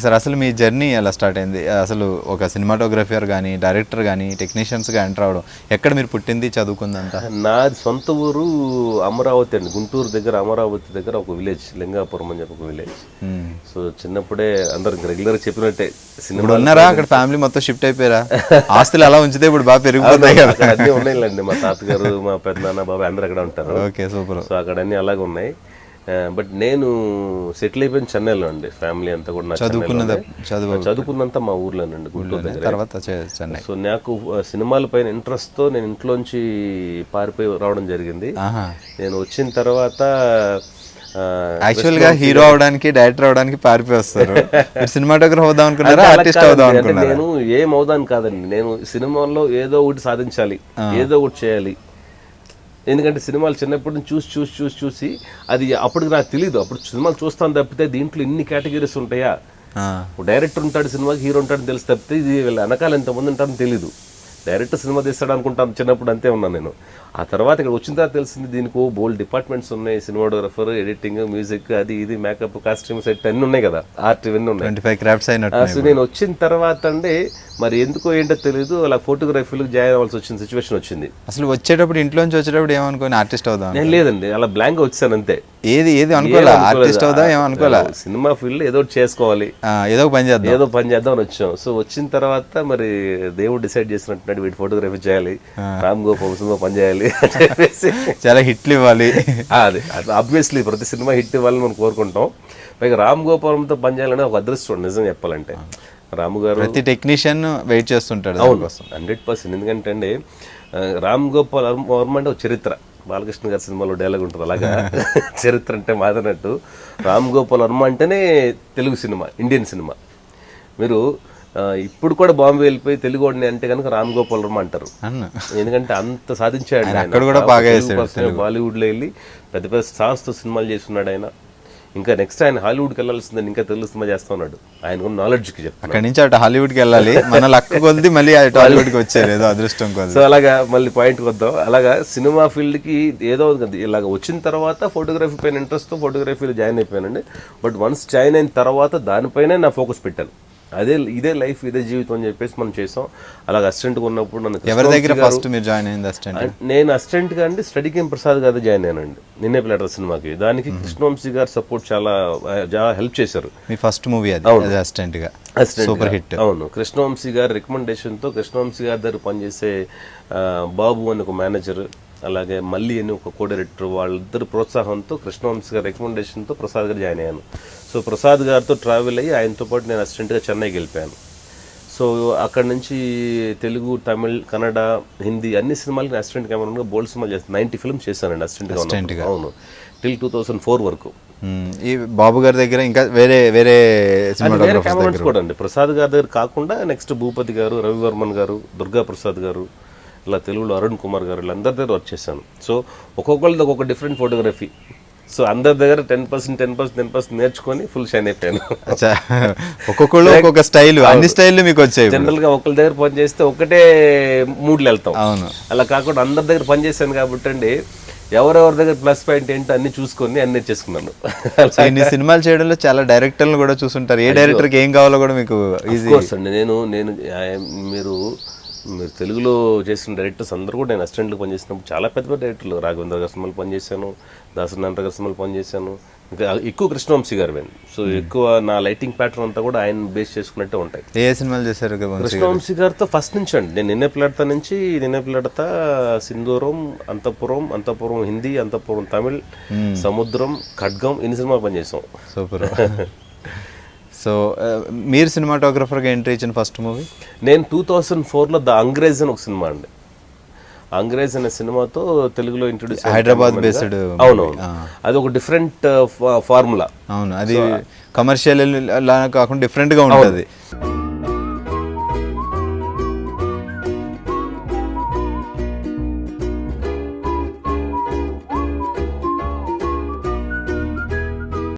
Sir అసలు మీ journey ఎలా start అయింది? అసలు ఒక సినిమాటోగ్రఫర్ కానీ డైరెక్టర్ కానీ టెక్నీషియన్స్గా ఎంటర్ అవడం, ఎక్కడ మీరు పుట్టింది చదువుకుందంతా? నాది సొంత ఊరు అమరావతి అండి, గుంటూరు దగ్గర అమరావతి దగ్గర ఒక విలేజ్, లింగాపురం అని చెప్పి ఒక విలేజ్. సో చిన్నప్పుడే అందరు రెగ్యులర్ చెప్పినట్టే సినిమా ఉన్నారా అక్కడ? ఫ్యామిలీ మొత్తం షిఫ్ట్ అయిపోయారా? ఆస్తులు అలా ఉంచితే ఇప్పుడు బాగా పెరిగిపోతాయి కదా. అక్కడ అన్నీ ఉన్నాయిలేండి, మా తాతగారు మా పెద్దనాన్న బాబాయ్ అందరు అక్కడ ఉంటారు. Okay, super. సో అక్కడ అన్నీ అలాగే ఉన్నాయి. బట్ నేను సెటిల్ అయిపోయిన చెన్నైలో అండి, ఫ్యామిలీ అంతా కూడా చదువుకున్నంత మా ఊర్లోనండి, గుంటూరు దగ్గర. తర్వాత చెన్నై. సో నాకు సినిమాల పైన ఇంట్రెస్ట్తో నేను ఇంట్లోంచి పారిపోయి రావడం జరిగింది. నేను వచ్చిన తర్వాత యాక్చువల్ గా హీరో అవడానికి డైరెక్టర్ అవడానికి పారిపోయి వస్తారు. సినిమాటోగ్రఫర్ అవుదాం అనుకున్నారా, ఆర్టిస్ట్ అవుదాం అనుకున్నారా? నేను ఏం అవుదాను కాదండి, నేను సినిమాల్లో ఏదో ఒకటి సాధించాలి, ఏదో ఒకటి చేయాలి. ఎందుకంటే సినిమాలు చిన్నప్పటి నుంచి చూసి అది అప్పటికి నాకు తెలియదు. అప్పుడు సినిమాలు చూస్తాను తప్పితే దీంట్లో ఇన్ని కేటగిరీస్ ఉంటాయా, డైరెక్టర్ ఉంటాడు సినిమాకి, హీరో ఉంటాడని తెలిసి తప్పితే ఇది వెనకాల ఎంతమంది ఉంటారని తెలీదు. డైరెక్టర్ సినిమా తీస్తాడు అనుకుంటాను చిన్నప్పుడు, అంతే ఉన్నాను నేను. ఆ తర్వాత ఇక్కడ వచ్చిన తర్వాత తెలిసింది దీనికి బోల్డ్ డిపార్ట్మెంట్స్ ఉన్నాయి, సినిమాటోగ్రఫర్, ఎడిటింగ్, మ్యూజిక్, అది ఇది, మేకప్, కాస్ట్యూమ్, సెట్ అన్నీ ఉన్నాయి కదా, ఆర్ట్ ఇవన్నీ ఉన్నాయి. 25 క్రాఫ్ట్స్ అయినట్టు. సో నేను వచ్చిన తర్వాత అంటే మరి ఎందుకో ఏంటో తెలియదు, అలా ఫోటోగ్రఫీలకు జాయిన్ అవ్వాల్సి వచ్చిన సిచ్యువేషన్ వచ్చింది. అసలు వచ్చేటప్పుడు ఇంట్లోంచి వచ్చేటప్పుడు ఏమనుకోని ఆర్టిస్ట్ అవుదాం? నేను లేదండి, అలా బ్లాంక్ గా వచ్చాను అంతే. ఏది అనుకోలే, ఆర్టిస్ట్ అవుదాం ఏమనుకోలే. సినిమా ఫీల్డ్ ఏదో చేసుకోవాలి, ఏదో పని చేద్దాం అని వచ్చాం. సో వచ్చిన తర్వాత మరి దేవుడు డిసైడ్ చేసినట్టున్నాడు, వీటి ఫోటోగ్రఫీ చేయాలి, రామ్ గోపాల్ సినిమా పని చేయాలి, చాలా హిట్లు ఇవ్వాలి. అది ఆబ్వియస్లీ ప్రతి సినిమా హిట్ ఇవ్వాలని మనం కోరుకుంటాం. పైగా రామ్ గోపాలంతో పని చేయాలనే ఒక అదృష్టం నిజం చెప్పాలంటే. రాము గారు ప్రతి టెక్నీషియన్ వెయిట్ చేస్తుంటాడు. అవును, 100%. ఎందుకంటే అండి రామ్ గోపాల్ వర్మ అంటే ఒక చరిత్ర. బాలకృష్ణ గారి సినిమాలో డైలాగ్ ఉంటుంది అలాగా, చరిత్ర అంటే మాదన్నట్టు రామ్ గోపాల్ వర్మ అంటేనే తెలుగు సినిమా, ఇండియన్ సినిమా. మీరు ఇప్పుడు కూడా బాంబే వెళ్ళిపోయి తెలుగు వాడిని అంటే కనుక రామ్ గోపాల్ వర్మ అంటారు. ఎందుకంటే అంత సాధించాడు ఆయన. బాలీవుడ్ లో వెళ్ళి పెద్ద పెద్ద స్టార్స్ తో సినిమాలు చేస్తున్నాడు ఆయన. ఇంకా నెక్స్ట్ ఆయన హాలీవుడ్కి వెళ్ళాల్సిందని, ఇంకా తెలుగు సినిమా చేస్తా ఉన్నాడు. ఆయన నాలెడ్జ్కి చెప్తాను. అక్కడి నుంచి అటు హాలీవుడ్కి వెళ్ళాలి, మన లక్ కొద్ది మళ్ళీ అటు హాలీవుడ్కి వచ్చారు, ఏదో అదృష్టం కొద్ది. సో అలాగా మళ్ళీ పాయింట్కి వద్దాం. అలాగా సినిమా ఫీల్డ్కి ఏదో ఇలాగ వచ్చిన తర్వాత ఫోటోగ్రఫీ పైన ఇంట్రెస్ట్తో ఫోటోగ్రఫీలో జాయిన్ అయిపోయానండి. బట్ వన్స్ జాయిన్ అయిన తర్వాత దానిపైనే నా ఫోకస్ పెట్టాను. ఇదే లైఫ్, ఇదే జీవితం అని చెప్పేసి మనం చేసాం. అలాగే అసిస్టెంట్గా ఉన్నప్పుడు నన్ను ఎవరి దగ్గర ఫస్ట్ మీరు జాయిన్ అయింది అసిస్టెంట్? నేను అసిస్టెంట్గా అండి స్టడీ కేమ్ ప్రసాద్ గారు జాయిన్ అయ్యానండి, నిన్నే ప్లేటర్ సినిమాకి. దానికి కృష్ణవంశీ గారు సపోర్ట్ చాలా హెల్ప్ చేశారు. మీ ఫస్ట్ మూవీ అది అసిస్టెంట్గా, సూపర్ హిట్. అవును, కృష్ణవంశీ గారి రికమెండేషన్తో, కృష్ణవంశీ గారి దగ్గర పనిచేసే బాబు అని ఒక మేనేజర్, అలాగే మల్లి అని ఒక కో డైరెక్టర్, వాళ్ళిద్దరు ప్రోత్సాహంతో, కృష్ణవంశీ గారి రికమెండేషన్తో ప్రసాద్ గారు జాయిన్ అయ్యాను. సో ప్రసాద్ గారితో ట్రావెల్ అయ్యి ఆయనతో పాటు నేను అసిస్టెంట్గా చెన్నైకి వెళ్ళిపోయాను. సో అక్కడ నుంచి తెలుగు, తమిళ్, కన్నడ, హిందీ అన్ని సినిమాలకి అసిస్టెంట్ కెమెరాగా బోల్డ్ సినిమాలు చేస్తాను. 90 ఫిల్మ్స్ చేశానండి అసిస్టెంట్గా. అవును, టిల్ 2004 వరకు. ఈ బాబు గారి దగ్గర ఇంకా వేరే కెమెరామెన్స్ కూడా అండి, ప్రసాద్ గారి దగ్గర కాకుండా నెక్స్ట్ భూపతి గారు, రవివర్మన్ గారు, దుర్గా ప్రసాద్ గారు, ఇలా తెలుగులో అరుణ్ కుమార్ గారు, వీళ్ళందరి దగ్గర వర్క్ చేశాను. సో ఒక్కొక్కళ్ళది ఒక్కొక్క డిఫరెంట్ ఫోటోగ్రఫీ. సో అందరి దగ్గర 10% నేర్చుకొని ఫుల్ షైన్ అయిపోయాను. ఒక్కొక్కళ్ళు ఒక్కొక్క స్టైల్, అన్ని స్టైల్ మీకు వచ్చాయి. జనరల్ గా ఒకళ్ళ దగ్గర పని చేస్తే ఒకటే మూడ్లు వెళ్తాం. అవును, అలా కాకుండా అందరి దగ్గర పని చేశాను కాబట్టి అండి, ఎవరెవరి దగ్గర ప్లస్ పాయింట్ ఏంటో అన్ని చూసుకొని అన్ని చేసుకున్నాను. ఇన్ని సినిమాలు చేయడంలో చాలా డైరెక్టర్లు కూడా చూసుంటారు. ఏ డైరెక్టర్కి ఏం కావాలో కూడా మీకు ఈజీ అండి. నేను మీరు తెలుగులో చేసిన డైరెక్టర్స్ అందరూ కూడా నేను అసిస్టెంట్లు పనిచేసినప్పుడు చాలా పెద్ద పెద్ద డైరెక్టర్లు, రాఘవేంద్ర గారి సినిమాలు పనిచేశాను, దాసనారాయణ గారి సినిమాలు పనిచేశాను, ఇంకా ఎక్కువ కృష్ణవంశీ గారు. సో ఎక్కువ నా లైటింగ్ ప్యాటర్న్ అంతా కూడా ఆయన బేస్ చేసుకున్నట్టే ఉంటాయి. ఏ సినిమాలు చేశారు కృష్ణవంశీ గారితో? ఫస్ట్ నుంచి అండి, నేను నిన్నే ప్లాడతా, సింధూరం, అంతపురం హిందీ, అంతపురం తమిళ్, సముద్రం, ఖడ్గం, ఇన్ని సినిమాలు పనిచేసాం. సూపర్. సో మీరు సినిమాటోగ్రఫర్గా ఎంట్రీ ఇచ్చిన ఫస్ట్ మూవీ? నేను 2004లో ద అంగ్రేజ్ అని ఒక సినిమా అండి. అంగ్రేజ్ అనే సినిమాతో తెలుగులో ఇంట్రొడ్యూస్, హైదరాబాద్ బేస్డ్. అవునవును, అది ఒక డిఫరెంట్ ఫార్ములా. అవును, అది కమర్షియల్ లాగా కాకుండా డిఫరెంట్గా ఉంటుంది.